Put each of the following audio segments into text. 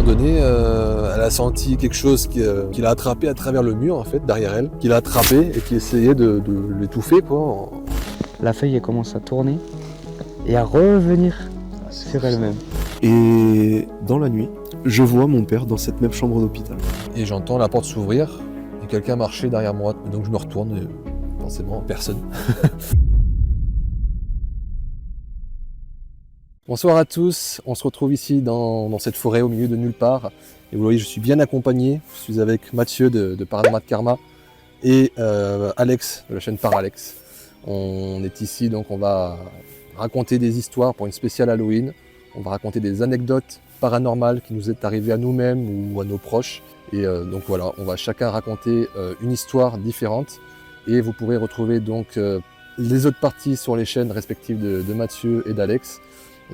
donné, elle a senti quelque chose qu'il a attrapé à travers le mur, en fait, derrière elle, qu'il a attrapé et qui essayait de l'étouffer, quoi. La feuille elle commence à tourner et à revenir sur elle-même. Et dans la nuit, je vois mon père dans cette même chambre d'hôpital. Et j'entends la porte s'ouvrir et quelqu'un marcher derrière moi. Donc je me retourne et forcément, personne. Bonsoir à tous, on se retrouve ici dans cette forêt au milieu de nulle part. Et vous voyez, je suis bien accompagné. Je suis avec Mathieu de Paranormal Karma et Alex de la chaîne Paralex. On est ici, donc on va raconter des histoires pour une spéciale Halloween. On va raconter des anecdotes paranormales qui nous est arrivées à nous-mêmes ou à nos proches. Et donc voilà, on va chacun raconter une histoire différente. Et vous pourrez retrouver donc les autres parties sur les chaînes respectives de Mathieu et d'Alex.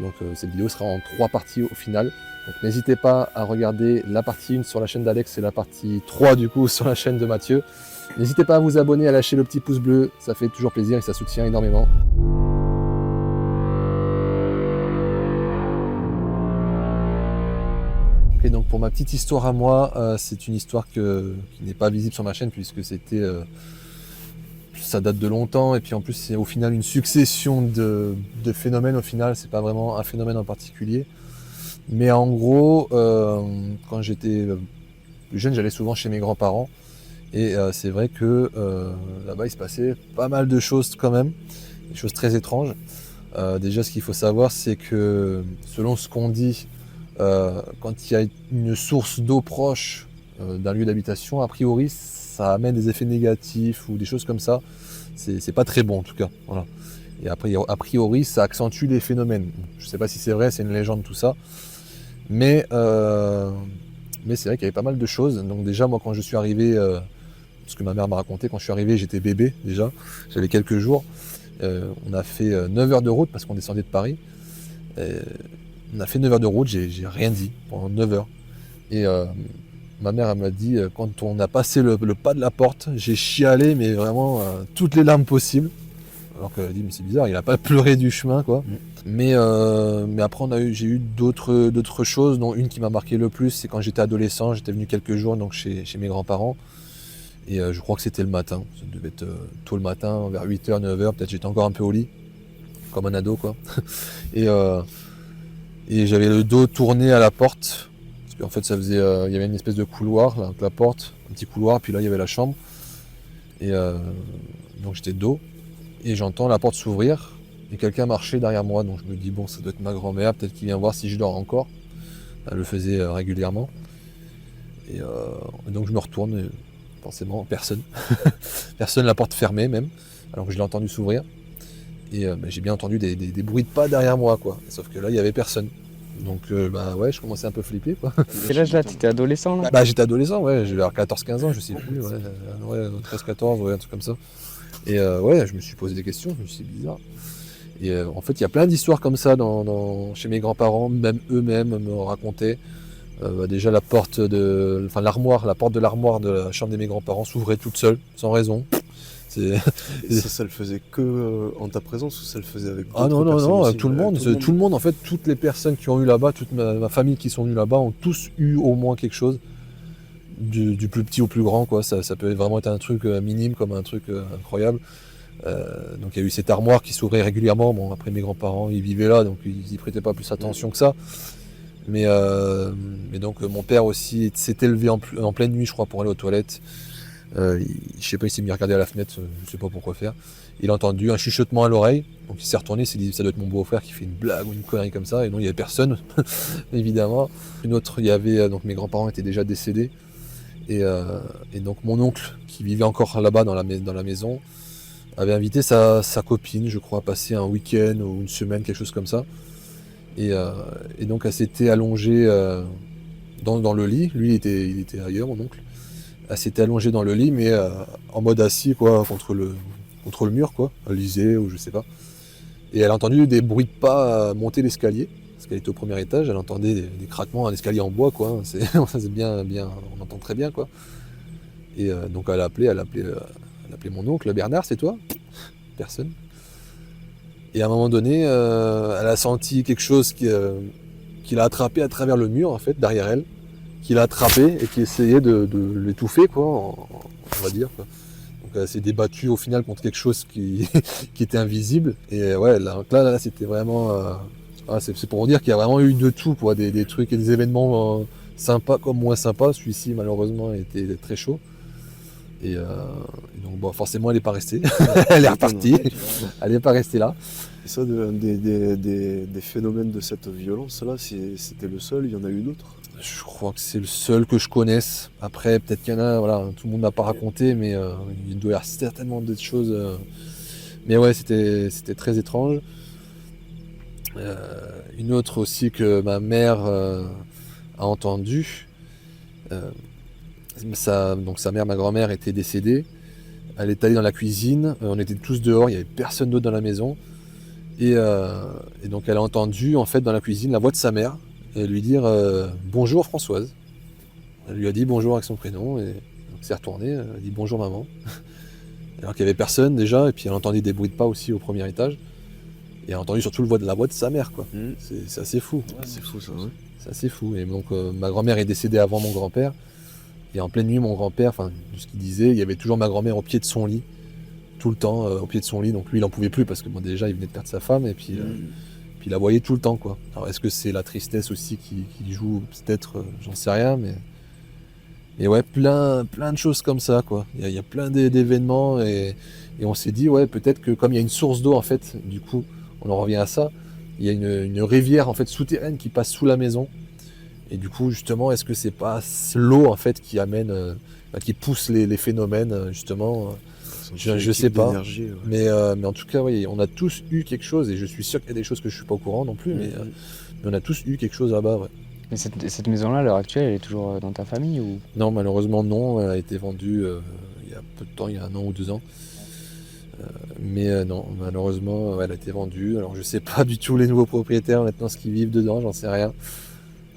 Donc cette vidéo sera en 3 parties au final. Donc n'hésitez pas à regarder la partie 1 sur la chaîne d'Alex et la partie 3 du coup sur la chaîne de Mathieu. N'hésitez pas à vous abonner, à lâcher le petit pouce bleu, ça fait toujours plaisir et ça soutient énormément. Et donc pour ma petite histoire à moi, c'est une histoire qui n'est pas visible sur ma chaîne puisque ça date de longtemps et puis en plus c'est au final une succession de phénomènes. Au final, c'est pas vraiment un phénomène en particulier. Mais en gros, quand j'étais plus jeune, j'allais souvent chez mes grands-parents et c'est vrai que là-bas il se passait pas mal de choses quand même, des choses très étranges. Déjà, ce qu'il faut savoir, c'est que selon ce qu'on dit, quand il y a une source d'eau proche d'un lieu d'habitation, a priori ça amène des effets négatifs ou des choses comme ça. C'est pas très bon en tout cas. Voilà. Et après, a priori, ça accentue les phénomènes. Je sais pas si c'est vrai, c'est une légende tout ça. Mais c'est vrai qu'il y avait pas mal de choses. Donc déjà, moi quand je suis arrivé, ce que ma mère m'a raconté, quand je suis arrivé, j'étais bébé déjà. J'avais quelques jours. On a fait 9 heures de route parce qu'on descendait de Paris. On a fait 9 heures de route, j'ai rien dit pendant 9 heures. Et ma mère elle m'a dit, quand on a passé le pas de la porte, j'ai chialé, mais vraiment toutes les larmes possibles. Alors qu'elle a dit, mais c'est bizarre, il a pas pleuré du chemin, quoi. Mais après, j'ai eu d'autres choses, dont une qui m'a marqué le plus, c'est quand j'étais adolescent, j'étais venu quelques jours donc chez mes grands-parents. Et je crois que c'était le matin, ça devait être tôt le matin, vers 8h, 9h, peut-être j'étais encore un peu au lit, comme un ado, quoi. Et j'avais le dos tourné à la porte. Parce qu'en fait, il y avait une espèce de couloir, là, avec la porte, un petit couloir, puis là, il y avait la chambre. Et donc, j'étais de dos, et j'entends la porte s'ouvrir, et quelqu'un marchait derrière moi. Donc, je me dis, bon, ça doit être ma grand-mère, peut-être qu'il vient voir si je dors encore. Elle le faisait régulièrement. Et donc, je me retourne, et forcément, personne. Personne, la porte fermée, même, alors que je l'ai entendu s'ouvrir. Et j'ai bien entendu des bruits de pas derrière moi, quoi. Sauf que là, il n'y avait personne. Donc ouais, je commençais un peu flipper, quoi. Quel âge là? T'étais adolescent là? Bah j'étais adolescent, ouais, j'avais 14-15 ans, je sais plus, ouais 13-14, ouais, un truc comme ça. Et ouais, je me suis posé des questions, je me suis dit, c'est bizarre. Et en fait, il y a plein d'histoires comme ça chez mes grands-parents, même eux-mêmes me racontaient. Déjà la porte la porte de l'armoire de la chambre de mes grands-parents s'ouvrait toute seule, sans raison. Et ça le faisait que en ta présence ou ça le faisait avec d'autres non, personnes aussi, tout le monde, en fait, toutes les personnes qui ont eu là-bas, toute ma famille qui sont venues là-bas ont tous eu au moins quelque chose, du plus petit au plus grand, quoi. Ça peut vraiment être un truc minime comme un truc incroyable. Donc il y a eu cette armoire qui s'ouvrait régulièrement. Bon, après mes grands-parents ils vivaient là, donc ils y prêtaient pas plus attention que ça. Mais donc mon père aussi s'était levé en pleine nuit, je crois, pour aller aux toilettes. Je sais pas, il s'est mis à regarder à la fenêtre, je sais pas pourquoi faire. Il a entendu un chuchotement à l'oreille, donc il s'est retourné, il s'est dit ça doit être mon beau-frère qui fait une blague ou une connerie comme ça, et non, il y avait personne, évidemment. Une autre, il y avait, donc mes grands-parents étaient déjà décédés, et donc mon oncle, qui vivait encore là-bas dans la maison, avait invité sa copine, je crois, à passer un week-end ou une semaine, quelque chose comme ça. Et donc elle s'était allongée dans le lit, lui il était ailleurs, mon oncle. Elle s'était allongée dans le lit, mais en mode assis, quoi, contre le mur, quoi. Elle lisait ou je sais pas. Et elle a entendu des bruits de pas monter l'escalier, parce qu'elle était au premier étage. Elle entendait des craquements, un escalier en bois, quoi. C'est bien, on entend très bien, quoi. Et donc elle a appelé mon oncle. Bernard, c'est toi? Personne. Et à un moment donné, elle a senti quelque chose qu'il a attrapé à travers le mur, en fait, derrière elle, qui l'a attrapé et qui essayait de l'étouffer, quoi, on va dire, quoi. Donc elle s'est débattue au final contre quelque chose qui, qui était invisible. Et ouais, là c'était vraiment... c'est pour dire qu'il y a vraiment eu de tout, quoi, des trucs et des événements sympas comme moins sympas. Celui-ci, malheureusement, était très chaud. Et donc, bon, forcément, elle n'est pas restée. Elle est repartie. Elle n'est pas restée là. Et ça, des phénomènes de cette violence-là, c'était le seul, il y en a eu d'autres? Je crois que c'est le seul que je connaisse. Après, peut-être qu'il y en a, voilà, tout le monde n'a pas raconté, mais il doit y avoir certainement d'autres choses. Mais ouais, c'était très étrange. Une autre aussi que ma mère a entendue. Donc sa mère, ma grand-mère, était décédée. Elle est allée dans la cuisine. On était tous dehors, il n'y avait personne d'autre dans la maison. Et donc elle a entendu en fait dans la cuisine la voix de sa mère et lui dire bonjour Françoise. Elle lui a dit bonjour avec son prénom et donc s'est retournée, elle a dit bonjour maman. Alors qu'il n'y avait personne déjà, et puis elle a entendu des bruits de pas aussi au premier étage. Et elle a entendu surtout la voix de sa mère, quoi. C'est assez fou. Ouais, c'est fou ça, ouais. C'est assez fou. Et donc ma grand-mère est décédée avant mon grand-père. Et en pleine nuit, mon grand-père, enfin de ce qu'il disait, il y avait toujours ma grand-mère au pied de son lit. Tout le temps au pied de son lit, donc lui il en pouvait plus parce que bon, déjà il venait de perdre sa femme et puis il la voyait tout le temps, quoi. Alors est-ce que c'est la tristesse aussi qui joue, peut-être, j'en sais rien, mais ouais, plein de choses comme ça, quoi. Il y a plein d'événements et on s'est dit ouais, peut-être que comme il y a une source d'eau en fait, du coup on en revient à ça, il y a une rivière en fait souterraine qui passe sous la maison et du coup justement est-ce que c'est pas l'eau en fait qui amène qui pousse les phénomènes justement. Je sais pas, ouais. Mais en tout cas, oui, on a tous eu quelque chose, et je suis sûr qu'il y a des choses que je suis pas au courant non plus, mais on a tous eu quelque chose là-bas. Ouais. Mais cette maison-là, à l'heure actuelle, elle est toujours dans ta famille ou... Non, malheureusement non, elle a été vendue il y a peu de temps, il y a 1 an ou 2 ans. Mais non, malheureusement, elle a été vendue. Alors je sais pas du tout les nouveaux propriétaires maintenant ce qu'ils vivent dedans, j'en sais rien.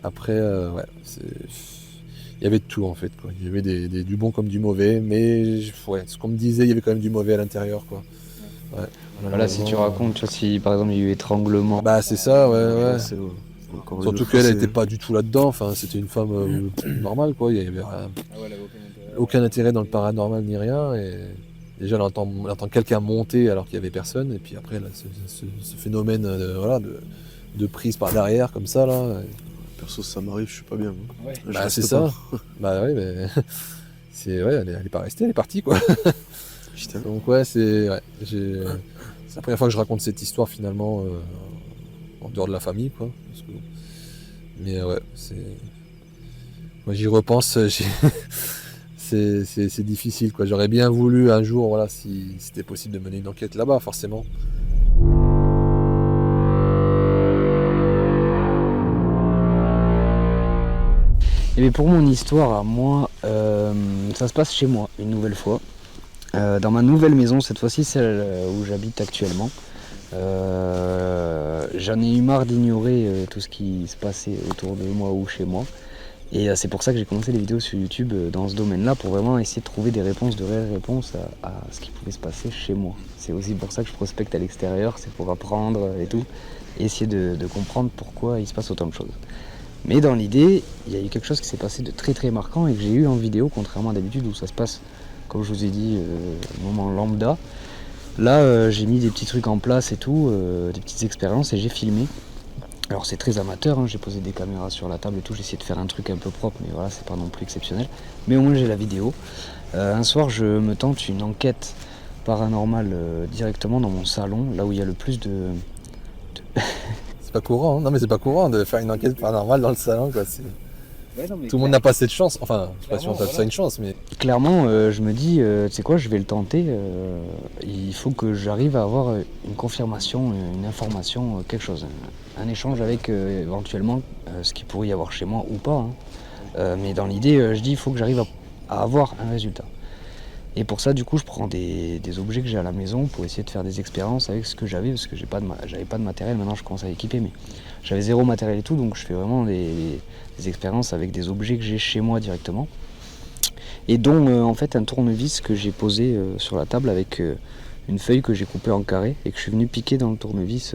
Après, ouais, il y avait de tout en fait, quoi. Il y avait du bon comme du mauvais, mais ouais, ce qu'on me disait, il y avait quand même du mauvais à l'intérieur, quoi. Ouais. Voilà, si tu racontes, tu vois, si par exemple il y a eu étranglement. Bah c'est ça, ouais. Surtout qu'elle n'était c'est... pas du tout là-dedans, enfin c'était une femme normale, quoi. Il y avait aucun intérêt dans le paranormal ni rien, et déjà elle entend quelqu'un monter alors qu'il y avait personne, et puis après là, ce phénomène de prise par derrière comme ça là. Perso, ça m'arrive, je suis pas bien. Ouais. Bah c'est ça. Bah ouais, mais elle est pas restée, elle est partie, quoi. Putain. Donc ouais, c'est la première fois que je raconte cette histoire finalement en dehors de la famille, quoi. Mais ouais, moi j'y repense, c'est difficile, quoi. J'aurais bien voulu un jour, voilà, si c'était possible de mener une enquête là-bas, forcément. Et bien pour mon histoire à moi, ça se passe chez moi une nouvelle fois. Dans ma nouvelle maison, cette fois-ci celle où j'habite actuellement. J'en ai eu marre d'ignorer tout ce qui se passait autour de moi ou chez moi. Et c'est pour ça que j'ai commencé les vidéos sur YouTube dans ce domaine-là, pour vraiment essayer de trouver des réponses, de réelles réponses à ce qui pouvait se passer chez moi. C'est aussi pour ça que je prospecte à l'extérieur, c'est pour apprendre et tout, et essayer de comprendre pourquoi il se passe autant de choses. Mais dans l'idée, il y a eu quelque chose qui s'est passé de très très marquant et que j'ai eu en vidéo, contrairement à d'habitude où ça se passe, comme je vous ai dit, au moment lambda. Là, j'ai mis des petits trucs en place et tout, des petites expériences, et j'ai filmé. Alors c'est très amateur, hein, j'ai posé des caméras sur la table et tout, j'ai essayé de faire un truc un peu propre, mais voilà, c'est pas non plus exceptionnel. Mais au moins j'ai la vidéo. Un soir, je me tente une enquête paranormale directement dans mon salon, là où il y a le plus de... C'est pas courant, hein. Non mais c'est pas courant de faire une enquête paranormale dans le salon, quoi. Ouais, non, tout le monde n'a pas cette chance, enfin, je sais pas si on appelle ça une chance, mais... Clairement, je me dis, tu sais quoi, je vais le tenter, il faut que j'arrive à avoir une confirmation, une information, quelque chose. Un échange avec éventuellement ce qu'il pourrait y avoir chez moi ou pas. Hein. Mais dans l'idée, je dis, il faut que j'arrive à avoir un résultat. Et pour ça, du coup, je prends des objets que j'ai à la maison pour essayer de faire des expériences avec ce que j'avais, parce que j'avais pas de matériel, maintenant je commence à équiper, mais j'avais zéro matériel et tout, donc je fais vraiment des expériences avec des objets que j'ai chez moi directement. Et dont en fait un tournevis que j'ai posé sur la table avec une feuille que j'ai coupée en carré et que je suis venu piquer dans le tournevis.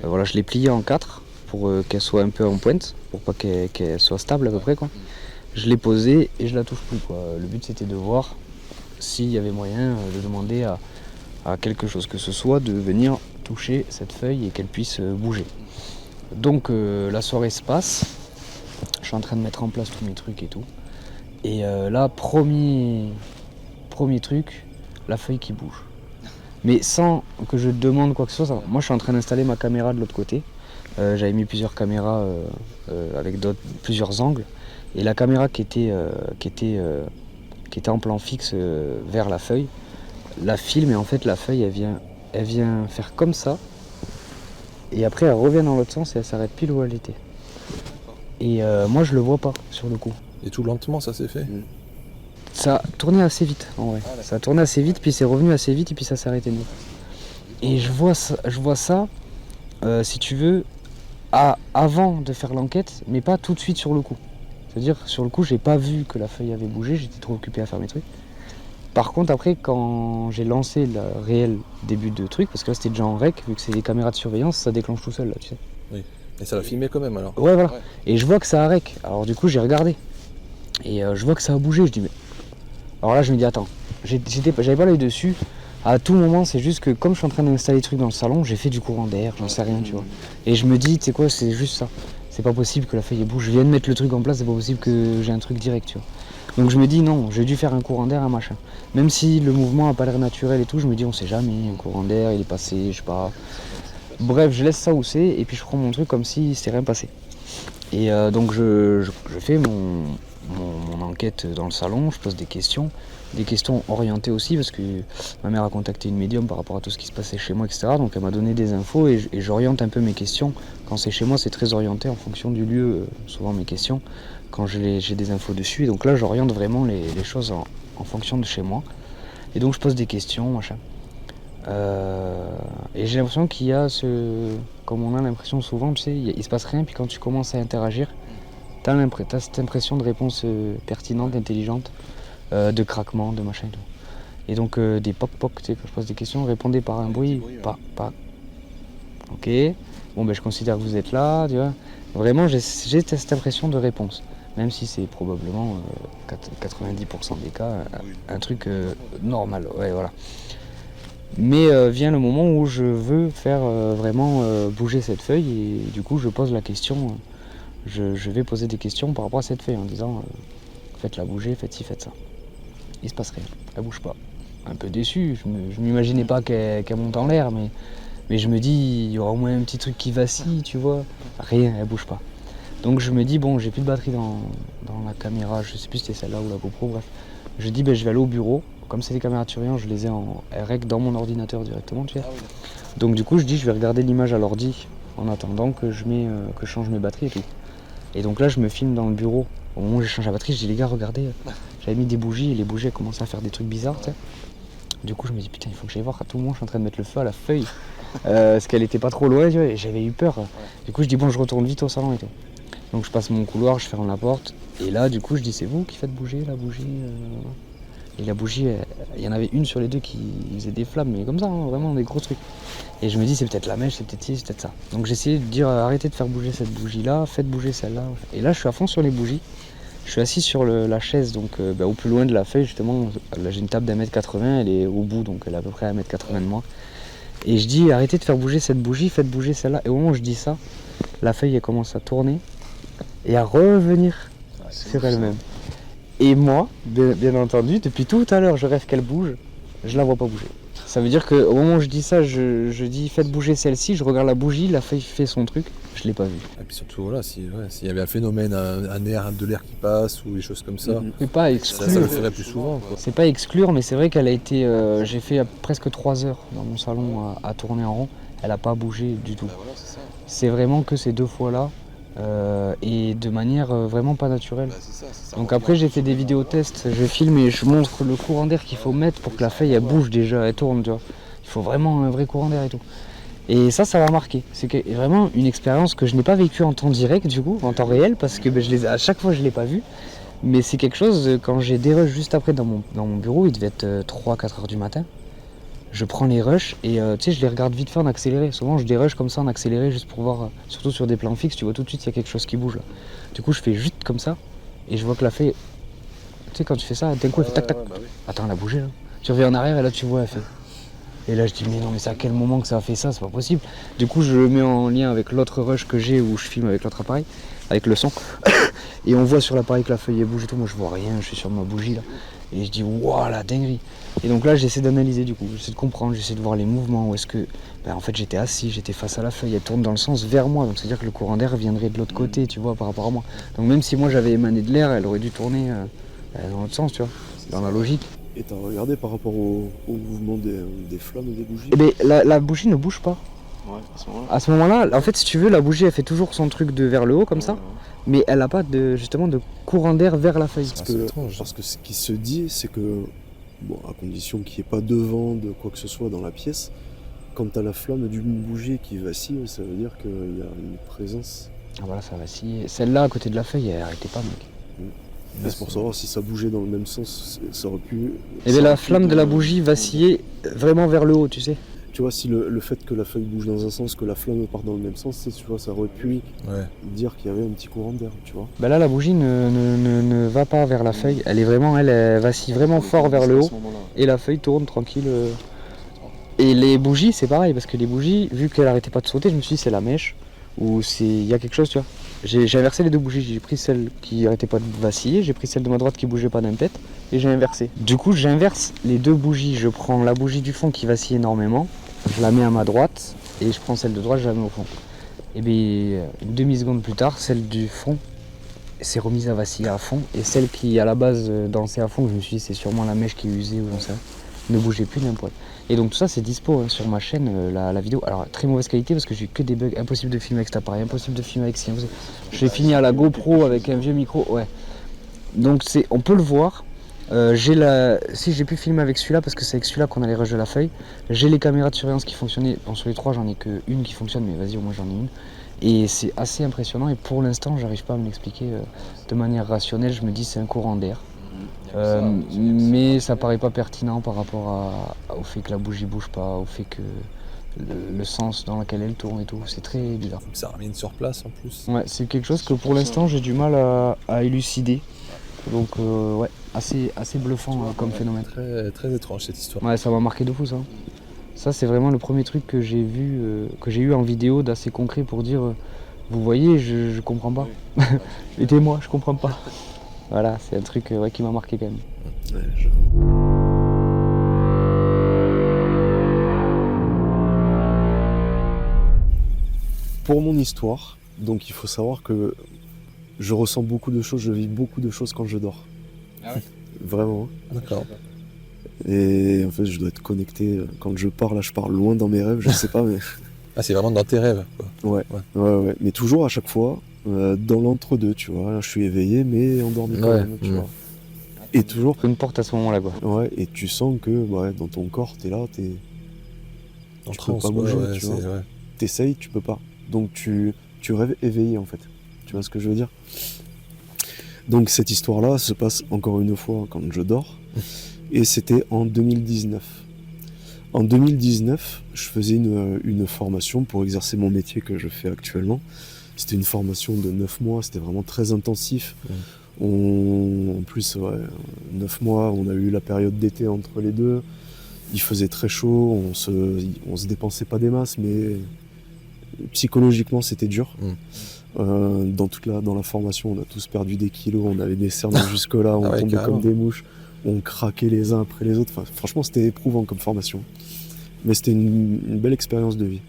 Voilà, je l'ai plié en 4 pour qu'elle soit un peu en pointe, pour pas qu'elle soit stable à peu près, quoi. Je l'ai posée et je la touche plus, quoi. Le but c'était de voir s'il y avait moyen de demander à quelque chose que ce soit de venir toucher cette feuille et qu'elle puisse bouger. Donc la soirée se passe, je suis en train de mettre en place tous mes trucs et tout. Et là, premier truc, la feuille qui bouge. Mais sans que je demande quoi que ce soit. Moi je suis en train d'installer ma caméra de l'autre côté. J'avais mis plusieurs caméras avec plusieurs angles. Et la caméra qui était en plan fixe vers la feuille, la filme et en fait la feuille elle vient faire comme ça. Et après elle revient dans l'autre sens et elle s'arrête pile où elle était. Et moi je le vois pas sur le coup. Et tout lentement, ça s'est fait. Ça a tourné assez vite en vrai. Ça a tourné assez vite, puis c'est revenu assez vite et puis ça s'est arrêté net. Et je vois ça si tu veux, avant de faire l'enquête, mais pas tout de suite sur le coup. C'est-à-dire sur le coup j'ai pas vu que la feuille avait bougé, j'étais trop occupé à faire mes trucs. Par contre après quand j'ai lancé le réel début de truc, parce que là c'était déjà en rec, vu que c'est des caméras de surveillance, ça déclenche tout seul là, tu sais. Oui. Et ça l'a filmé quand même alors. Ouais voilà. Et je vois que ça a rec. Alors du coup j'ai regardé. Et je vois que ça a bougé, je dis mais. Alors là je me dis attends, j'avais pas l'œil dessus. À tout moment c'est juste que comme je suis en train d'installer les trucs dans le salon, j'ai fait du courant d'air, j'en sais rien tu vois. Et je me dis tu sais quoi, c'est juste ça. C'est pas possible que la feuille bouge. Je viens de mettre le truc en place, c'est pas possible que j'ai un truc direct tu vois. Donc je me dis non, j'ai dû faire un courant d'air, un machin. Même si le mouvement a pas l'air naturel et tout, je me dis on sait jamais, un courant d'air, il est passé, je sais pas. Bref, je laisse ça où c'est et puis je prends mon truc comme si c'était rien passé. Et donc je fais mon enquête dans le salon, je pose des questions orientées aussi parce que ma mère a contacté une médium par rapport à tout ce qui se passait chez moi, etc. Donc elle m'a donné des infos et j'oriente un peu mes questions. Quand c'est chez moi, c'est très orienté en fonction du lieu, souvent mes questions, quand j'ai des infos dessus. Et donc là, j'oriente vraiment les choses en fonction de chez moi. Et donc je pose des questions, machin. Et j'ai l'impression qu'il y a comme on a l'impression souvent, tu sais, il se passe rien, puis quand tu commences à interagir, t'as cette impression de réponse pertinente, intelligente, de craquement, de machin et tout. Et donc des poc-poc, tu sais, quand je pose des questions, répondez par un bruit, pas. Ok, bon ben je considère que vous êtes là, tu vois. Vraiment, j'ai cette impression de réponse, même si c'est probablement 90% des cas un truc normal, ouais voilà. Mais vient le moment où je veux faire vraiment bouger cette feuille et du coup je pose la question, je vais poser des questions par rapport à cette feuille en disant faites-la bouger, faites ci, faites ça. Il se passe rien, elle bouge pas. Un peu déçu, je m'imaginais pas qu'elle monte en l'air, mais je me dis il y aura au moins un petit truc qui vacille, tu vois. Rien, elle bouge pas. Donc je me dis bon j'ai plus de batterie dans la caméra, je sais plus si c'était celle-là ou la GoPro, bref. Je dis ben, je vais aller au bureau. Comme c'est des caméras de surveillance, je les ai en REC dans mon ordinateur directement, tu sais. Donc du coup, je dis, je vais regarder l'image à l'ordi en attendant que je change mes batteries et tout. Et donc là, je me filme dans le bureau. Au moment où je change la batterie, je dis, les gars, regardez, j'avais mis des bougies et les bougies elles commencent à faire des trucs bizarres, tu sais. Du coup, je me dis, putain, il faut que j'aille voir. À tout moment, je suis en train de mettre le feu à la feuille. Parce qu'elle était pas trop loin, tu vois, et j'avais eu peur. Du coup, je dis, bon, je retourne vite au salon et tout. Donc je passe mon couloir, je ferme la porte. Et là, du coup, je dis, c'est vous qui faites bouger la bougie Et la bougie, il y en avait une sur les deux qui faisait des flammes, mais comme ça, hein, vraiment des gros trucs. Et je me dis, c'est peut-être la mèche, c'est peut-être ci, c'est peut-être ça. Donc j'ai essayé de dire, arrêtez de faire bouger cette bougie-là, faites bouger celle-là. Et là, je suis à fond sur les bougies. Je suis assis sur la chaise, donc au plus loin de la feuille, justement. Là, j'ai une table d'1m80, elle est au bout, donc elle est à peu près à 1m80 de moi. Et je dis, arrêtez de faire bouger cette bougie, faites bouger celle-là. Et au moment où je dis ça, la feuille, elle commence à tourner et à revenir sur elle-même. Et moi, bien entendu, depuis tout à l'heure, je rêve qu'elle bouge, je la vois pas bouger. Ça veut dire qu'au moment où je dis ça, je dis faites bouger celle-ci, je regarde la bougie, la feuille fait son truc, je l'ai pas vue. Et puis surtout, voilà, s'il y avait un phénomène, de l'air qui passe ou des choses comme ça, C'est pas exclure. ça le ferait plus souvent, quoi. C'est pas exclure, mais c'est vrai qu'elle a été. J'ai fait presque 3 heures dans mon salon à tourner en rond, elle a pas bougé du tout. C'est vraiment que ces 2 fois-là. Et de manière vraiment pas naturelle. Donc après j'ai fait des vidéos tests, je filme et je montre le courant d'air qu'il faut mettre pour que la feuille elle bouge déjà, elle tourne, tu vois. Il faut vraiment un vrai courant d'air et tout. Et ça m'a marqué. C'est vraiment une expérience que je n'ai pas vécue en temps direct du coup, en temps réel, parce que à chaque fois je l'ai pas vu. Mais c'est quelque chose, quand j'ai dérush juste après dans mon bureau, il devait être 3-4 heures du matin. je prends les rushs et tu sais, je les regarde vite fait en accéléré. Souvent, je dérush comme ça en accéléré juste pour voir, surtout sur des plans fixes, tu vois tout de suite s'il y a quelque chose qui bouge là. Du coup, je fais juste comme ça et je vois que la feuille, tu sais, quand tu fais ça, d'un coup, elle fait tac tac. Attends, elle a bougé là. Tu reviens en arrière et là, tu vois, elle fait. Et là, je dis, mais non, mais c'est à quel moment que ça a fait ça? C'est pas possible. Du coup, je le mets en lien avec l'autre rush que j'ai où je filme avec l'autre appareil, avec le son. Et on voit sur l'appareil que la feuille elle bouge et tout. Moi, je vois rien, je suis sur ma bougie là. Et je dis, waouh, la dinguerie. Et donc là, j'essaie d'analyser du coup, j'essaie de comprendre, j'essaie de voir les mouvements. Où est-ce que. Ben, en fait, j'étais assis, j'étais face à la feuille, elle tourne dans le sens vers moi. Donc, c'est-à-dire que le courant d'air viendrait de l'autre côté, tu vois, par rapport à moi. Donc, même si moi j'avais émané de l'air, elle aurait dû tourner dans l'autre sens, tu vois, dans la logique. Et t'as regardé par rapport au mouvement des flammes et des bougies? Eh ben, la bougie ne bouge pas. Ouais, à ce moment-là. À ce moment-là, en fait, si tu veux, la bougie, elle fait toujours son truc de vers le haut, comme ça. Mais elle n'a pas justement de courant d'air vers la feuille. Parce que ce qui se dit, c'est que, bon, à condition qu'il n'y ait pas de vent, de quoi que ce soit dans la pièce, quand t'as la flamme d'une bougie qui vacille, ça veut dire qu'il y a une présence. Ah voilà, ça vacille. Celle-là, à côté de la feuille, elle arrêtait pas, mec. C'est pour savoir si ça bougeait dans le même sens, ça aurait pu. Et bien la flamme de la bougie vacillait vraiment vers le haut, tu sais. Tu vois, si le fait que la feuille bouge dans un sens, que la flamme part dans le même sens, tu vois, ça aurait pu dire qu'il y avait un petit courant d'air, tu vois. Ben là, la bougie ne va pas vers la feuille. Elle est vraiment, elle vacille vraiment fort vers le haut. Et la feuille tourne tranquille. Et les bougies, c'est pareil, parce que les bougies, vu qu'elle arrêtait pas de sauter, je me suis dit c'est la mèche, ou il y a quelque chose, tu vois. J'ai inversé les deux bougies, j'ai pris celle qui arrêtait pas de vaciller, j'ai pris celle de ma droite qui bougeait pas d'un tête, et j'ai inversé. Du coup, j'inverse les deux bougies, je prends la bougie du fond qui vacille énormément, je la mets à ma droite, et je prends celle de droite, je la mets au fond. Et bien, une demi-seconde plus tard, celle du fond s'est remise à vaciller à fond, et celle qui à la base dansait à fond, je me suis dit c'est sûrement la mèche qui est usée ou j'en sais rien, ne bougeait plus d'un poil. Et donc tout ça c'est dispo sur ma chaîne, la vidéo. Alors très mauvaise qualité parce que j'ai eu que des bugs, impossible de filmer avec cet appareil, impossible de filmer avec ci. Je l'ai fini à la GoPro avec un vieux micro, ouais. Donc on peut le voir. Si j'ai pu filmer avec celui-là parce que c'est avec celui-là qu'on a les rushs de la feuille. J'ai les caméras de surveillance qui fonctionnaient. Bon, sur les trois j'en ai qu'une qui fonctionne, mais vas-y au moins j'en ai une. Et c'est assez impressionnant et pour l'instant j'arrive pas à me l'expliquer de manière rationnelle. Je me dis c'est un courant d'air. Mais ça paraît pas pertinent par rapport au fait que la bougie bouge pas, au fait que le sens dans lequel elle tourne et tout, c'est très bizarre. Ça ramène sur place en plus. Ouais, c'est quelque chose que pour l'instant j'ai du mal à élucider. Donc ouais, assez bluffant comme phénomène. Très, très étrange cette histoire. Ouais, ça m'a marqué de fou ça. Ça c'est vraiment le premier truc que j'ai vu, que j'ai eu en vidéo d'assez concret pour dire vous voyez, je comprends pas. Aidez-moi, je comprends pas. Voilà, c'est un truc qui m'a marqué quand même. Ouais, Pour mon histoire, donc il faut savoir que je ressens beaucoup de choses, je vis beaucoup de choses quand je dors. Ah ouais? Vraiment. D'accord. Et en fait, je dois être connecté. Quand je pars, là, je pars loin dans mes rêves, je sais pas, mais. Ah, c'est vraiment dans tes rêves, quoi. Ouais. Mais toujours à chaque fois, dans l'entre-deux, tu vois. Là, je suis éveillé, mais endormi quand même, tu vois. Et toujours. Une porte à ce moment-là, quoi. Ouais, et tu sens que dans ton corps, t'es là, tu peux pas bouger, tu vois. Ouais. T'essayes, tu peux pas. Donc tu rêves éveillé, en fait. Tu vois ce que je veux dire? Donc cette histoire-là se passe encore une fois quand je dors. Et c'était en 2019. En 2019, je faisais une formation pour exercer mon métier que je fais actuellement. C'était une formation de 9 mois, c'était vraiment très intensif. En plus, 9 mois, on a eu la période d'été entre les deux. Il faisait très chaud, on se dépensait pas des masses, mais psychologiquement c'était dur. Dans la formation, on a tous perdu des kilos, on avait des cernes jusque-là, on tombait comme des mouches. On craquait les uns après les autres. Enfin, franchement, c'était éprouvant comme formation. Mais c'était une belle expérience de vie.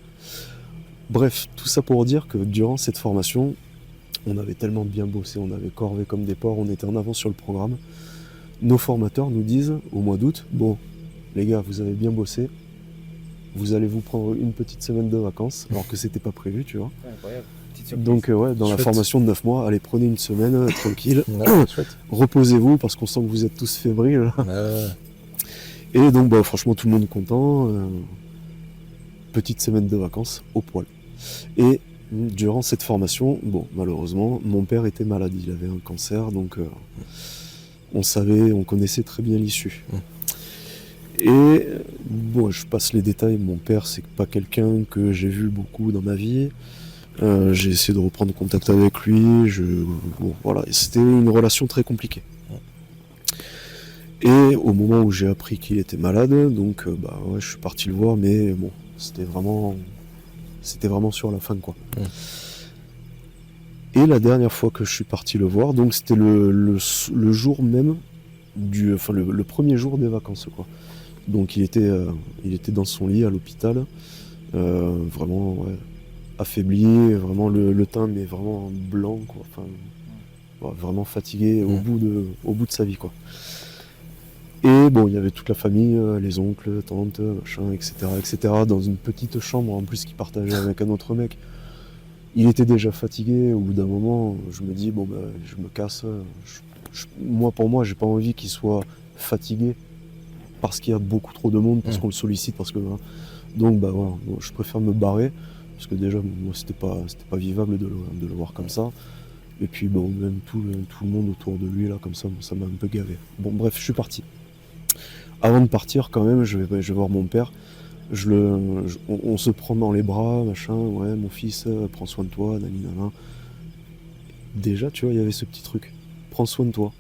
Bref, tout ça pour dire que durant cette formation, on avait tellement bien bossé, on avait corvé comme des porcs, on était en avance sur le programme. Nos formateurs nous disent, au mois d'août, bon, les gars, vous avez bien bossé, vous allez vous prendre une petite semaine de vacances, alors que c'était pas prévu, tu vois. Incroyable. Donc dans la formation de 9 mois, allez, prenez une semaine tranquille, Chouette. reposez-vous parce qu'on sent que vous êtes tous fébriles. Et donc franchement tout le monde est content, petite semaine de vacances au poil. Et durant cette formation, malheureusement, mon père était malade, il avait un cancer, donc on connaissait très bien l'issue. Et bon, je passe les détails. Mon père, c'est pas quelqu'un que j'ai vu beaucoup dans ma vie. J'ai essayé de reprendre contact avec lui. Bon, voilà, c'était une relation très compliquée. Et au moment où j'ai appris qu'il était malade, donc je suis parti le voir, mais bon, c'était vraiment sur la fin, quoi. Et la dernière fois que je suis parti le voir, donc c'était le jour même le premier jour des vacances, quoi. Donc il était dans son lit à l'hôpital, vraiment affaibli, vraiment le teint mais vraiment blanc, quoi. Enfin, vraiment fatigué au bout de sa vie, quoi. Et bon, il y avait toute la famille, les oncles, tantes, machin, etc., dans une petite chambre en plus qu'il partageait avec un autre mec. Il était déjà fatigué. Au bout d'un moment, je me dis je me casse. Pour moi, j'ai pas envie qu'il soit fatigué parce qu'il y a beaucoup trop de monde, parce qu'on le sollicite, parce que donc voilà, je préfère me barrer parce que déjà moi c'était pas vivable de le voir comme ça. Et puis même tout le monde autour de lui là comme ça m'a un peu gavé. Bon bref, je suis parti. Avant de partir quand même, je vais voir mon père. On se prend dans les bras, machin, ouais, mon fils, prends soin de toi, nanana. Déjà, tu vois, il y avait ce petit truc. Prends soin de toi.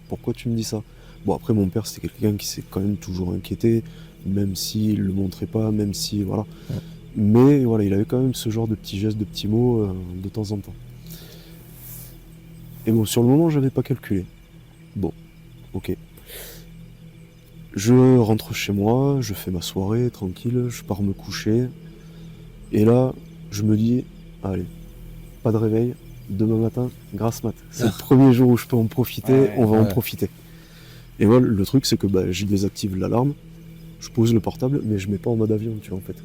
Pourquoi tu me dis ça? Bon, après, mon père, c'était quelqu'un qui s'est quand même toujours inquiété, même s'il le montrait pas, même si, voilà. Mais voilà, il avait quand même ce genre de petits gestes, de petits mots, de temps en temps. Et bon, sur le moment, j'avais pas calculé. Bon, ok. Je rentre chez moi, je fais ma soirée tranquille, je pars me coucher. Et là, je me dis, allez, pas de réveil, demain matin, grasse mat. C'est le premier jour où je peux en profiter, on va en profiter. Et voilà, le truc, c'est que je désactive l'alarme, je pose le portable, mais je mets pas en mode avion, tu vois, en fait.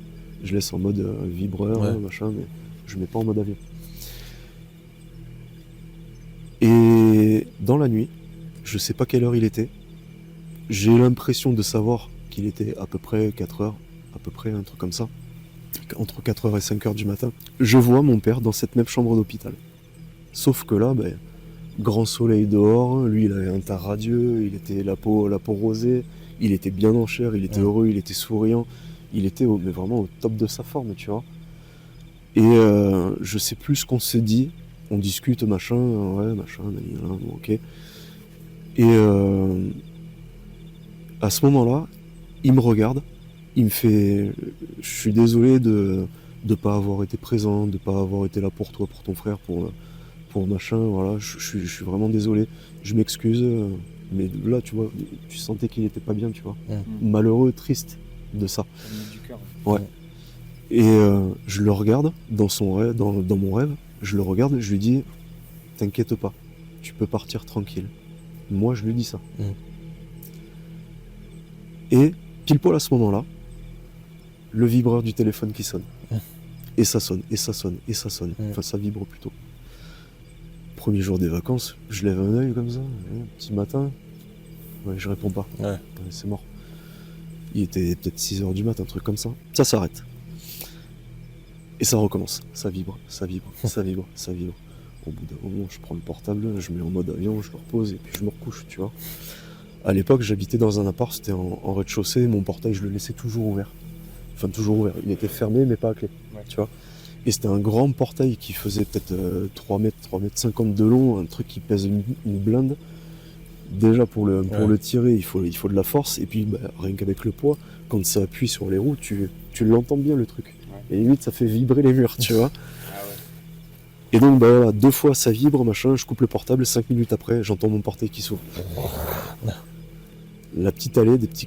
Je laisse en mode vibreur, machin, mais je mets pas en mode avion. Et dans la nuit, je sais pas quelle heure il était, j'ai l'impression de savoir qu'il était à peu près 4 heures, à peu près un truc comme ça, entre 4 heures et 5 heures du matin. Je vois mon père dans cette même chambre d'hôpital. Sauf que là, grand soleil dehors, lui il avait un teint radieux, il était la peau rosée, il était bien en chair, il était heureux, il était souriant, il était mais vraiment au top de sa forme, tu vois. Et je sais plus ce qu'on s'est dit, on discute, machin, ok. Et à ce moment-là, il me regarde, il me fait « Je suis désolé de pas avoir été présent, de pas avoir été là pour toi, pour ton frère, pour machin, voilà, je suis vraiment désolé, je m'excuse. » Mais là, tu vois, tu sentais qu'il était pas bien, tu vois. Malheureux, triste de ça. Du cœur. Ouais. Et je le regarde dans mon rêve, je le regarde, je lui dis « T'inquiète pas, tu peux partir tranquille. » Moi, je lui dis ça. Et pile poil à ce moment-là, le vibreur du téléphone qui sonne. Et ça sonne, et ça sonne, et ça sonne. Enfin, ça vibre plutôt. Premier jour des vacances, je lève un œil comme ça, petit matin. Ouais, je réponds pas. Ouais, c'est mort. Il était peut-être 6h du matin, un truc comme ça. Ça s'arrête. Et ça recommence. Ça vibre, ça vibre, ça vibre, ça vibre. Au bout d'un moment, je prends le portable, je mets en mode avion, je le repose et puis je me recouche, tu vois. À l'époque, j'habitais dans un appart, c'était en rez-de-chaussée, mon portail, je le laissais toujours ouvert. Enfin, toujours ouvert. Il était fermé, mais pas à clé, tu vois. Et c'était un grand portail qui faisait peut-être 3 mètres 50 de long, un truc qui pèse une blinde. Déjà, pour le tirer, il faut de la force, et puis rien qu'avec le poids, quand ça appuie sur les roues, tu l'entends bien, le truc. Et limite, ça fait vibrer les murs, tu vois. Et donc, voilà, 2 fois ça vibre, machin, je coupe le portable, 5 minutes après, j'entends mon portail qui s'ouvre. La petite allée, des petits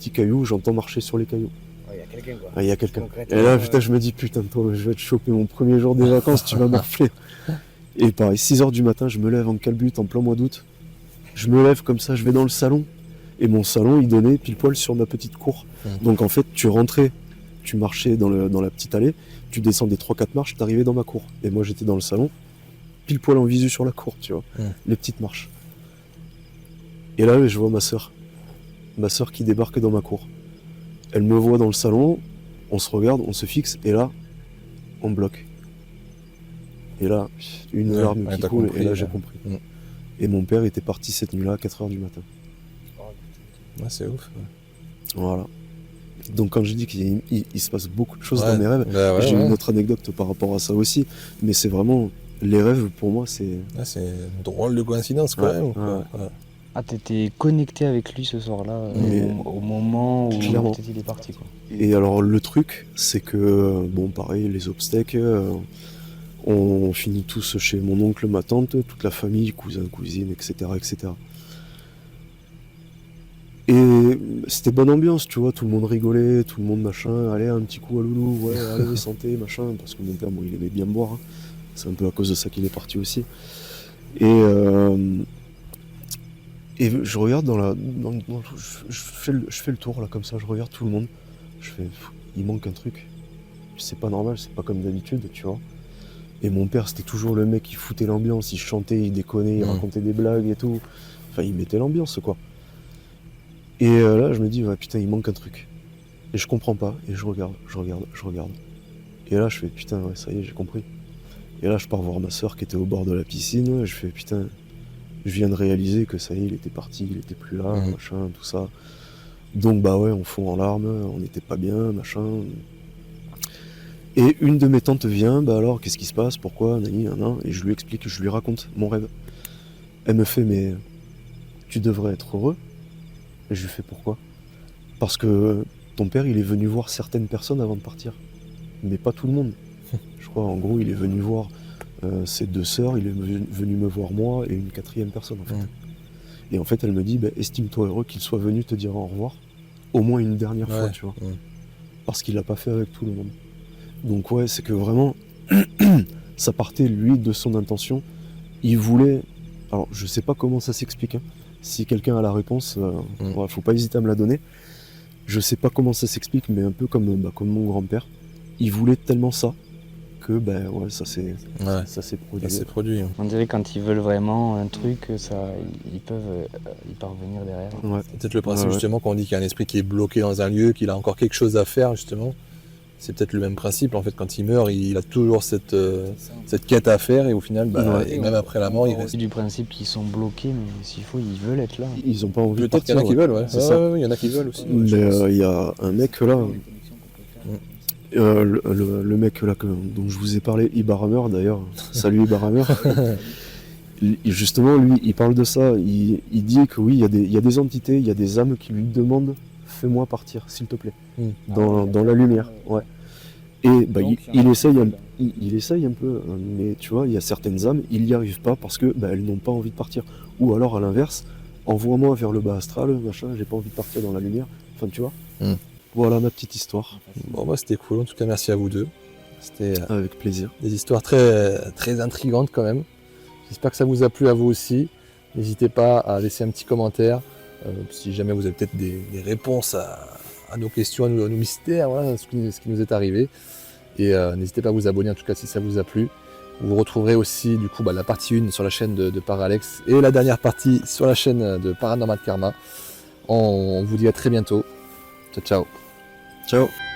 cailloux, j'entends marcher sur les cailloux. Il y a quelqu'un, quoi. Il y a quelqu'un. Et là, putain, je me dis, putain, toi, je vais te choper mon premier jour des vacances, tu vas m'enfler. Et pareil, 6h du matin, je me lève en calbute, en plein mois d'août. Je me lève comme ça, je vais dans le salon. Et mon salon, il donnait pile poil sur ma petite cour. Donc en fait, tu rentrais, tu marchais dans la petite allée, tu descendais 3-4 marches, t'arrivais dans ma cour. Et moi, j'étais dans le salon, pile poil en visu sur la cour, tu vois. Les petites marches. Et là, je vois ma sœur qui débarque dans ma cour. Elle me voit dans le salon, on se regarde, on se fixe, et là, on bloque. Et là, une larme qui coule, compris, et là, j'ai compris. Et mon père était parti cette nuit-là à 4h du matin. Ouais, c'est ouf. Voilà. Donc quand je dis qu'il se passe beaucoup de choses Ouais, dans mes rêves, bah ouais, j'ai ouais. une autre anecdote par rapport à ça aussi, mais c'est vraiment les rêves pour moi c'est Ouais, c'est une drôle de coïncidence quand Ouais, même. Quoi. ouais. Ouais. Ah, t'étais connecté avec lui ce soir-là, Mais au moment où clairement. peut-être il est parti, quoi. Et alors le truc c'est que bon pareil les obstacles on finit tous chez mon oncle, ma tante, toute la famille, cousins, cousines, etc. etc. Et c'était bonne ambiance, tu vois, tout le monde rigolait, tout le monde machin, allez un petit coup à loulou, ouais, allez santé, machin, parce que mon père, bon, il aimait bien boire, hein. C'est un peu à cause de ça qu'il est parti aussi. Et je regarde je fais le tour là comme ça, je regarde tout le monde, je fais, il manque un truc, c'est pas normal, c'est pas comme d'habitude, tu vois. Et mon père, c'était toujours le mec qui foutait l'ambiance, il chantait, il déconnait, il racontait des blagues et tout, enfin il mettait l'ambiance quoi. Et là, je me dis, ouais, putain, il manque un truc. Et je comprends pas. Et je regarde. Et là, je fais, putain, ouais, ça y est, j'ai compris. Et là, je pars voir ma soeur qui était au bord de la piscine. Je fais, putain, je viens de réaliser que ça y est, il était parti, il était plus là, machin, tout ça. Donc, bah ouais, on fond en larmes, on n'était pas bien, machin. Et une de mes tantes vient, bah alors, qu'est-ce qui se passe, pourquoi, nani, nan, et je lui explique, je lui raconte mon rêve. Elle me fait, mais tu devrais être heureux. Et je lui fais, pourquoi ? Parce que ton père, il est venu voir certaines personnes avant de partir, mais pas tout le monde. Je crois, en gros, il est venu voir ses 2 sœurs, il est venu me voir moi et une 4e personne, en fait. Et en fait, elle me dit, bah, estime-toi heureux qu'il soit venu te dire au revoir, au moins une dernière fois, tu vois. Parce qu'il l'a pas fait avec tout le monde. Donc ouais, c'est que vraiment, ça partait, lui, de son intention. Il voulait... Alors, je sais pas comment ça s'explique, hein. Si quelqu'un a la réponse, ouais, faut pas hésiter à me la donner. Je sais pas comment ça s'explique, mais un peu comme mon grand-père. Il voulait tellement ça que ouais, ça s'est produit. Ça s'est produit. On dirait quand ils veulent vraiment un truc, ils peuvent y parvenir derrière. Ouais. C'est peut-être le principe Ouais. justement quand on dit qu'il y a un esprit qui est bloqué dans un lieu, qu'il a encore quelque chose à faire justement. C'est peut-être le même principe. En fait, quand il meurt, il a toujours cette quête à faire et au final, et même après la mort, il reste. C'est du principe qu'ils sont bloqués, mais s'il faut, ils veulent être là. Ils ont pas envie de Peut-être qu'il partir. y en a qui veulent, ouais. C'est ça. Il y en a qui veulent aussi. Mais il y a un mec là, le mec là dont je vous ai parlé, Ibarhammer d'ailleurs. Salut Ibarhammer. Justement, lui, il parle de ça. Il dit que oui, il y a des entités, il y a des âmes qui lui demandent fais-moi partir, s'il te plaît, dans la lumière. Ouais. Et il essaye un peu, mais tu vois, il y a certaines âmes, il n'y arrive pas parce que elles n'ont pas envie de partir. Ou alors à l'inverse, envoie-moi vers le bas astral, machin, j'ai pas envie de partir dans la lumière. Enfin, tu vois. Voilà ma petite histoire. Bon, c'était cool. En tout cas, merci à vous deux. C'était Avec plaisir. des histoires très, très intrigantes quand même. J'espère que ça vous a plu à vous aussi. N'hésitez pas à laisser un petit commentaire. Si jamais vous avez peut-être des réponses à nos questions, à nos mystères, voilà, ce qui nous est arrivé. Et n'hésitez pas à vous abonner en tout cas si ça vous a plu. Vous retrouverez aussi du coup la partie 1 sur la chaîne de Paralex et la dernière partie sur la chaîne de Paranormal Karma. On vous dit à très bientôt. Ciao, ciao. Ciao.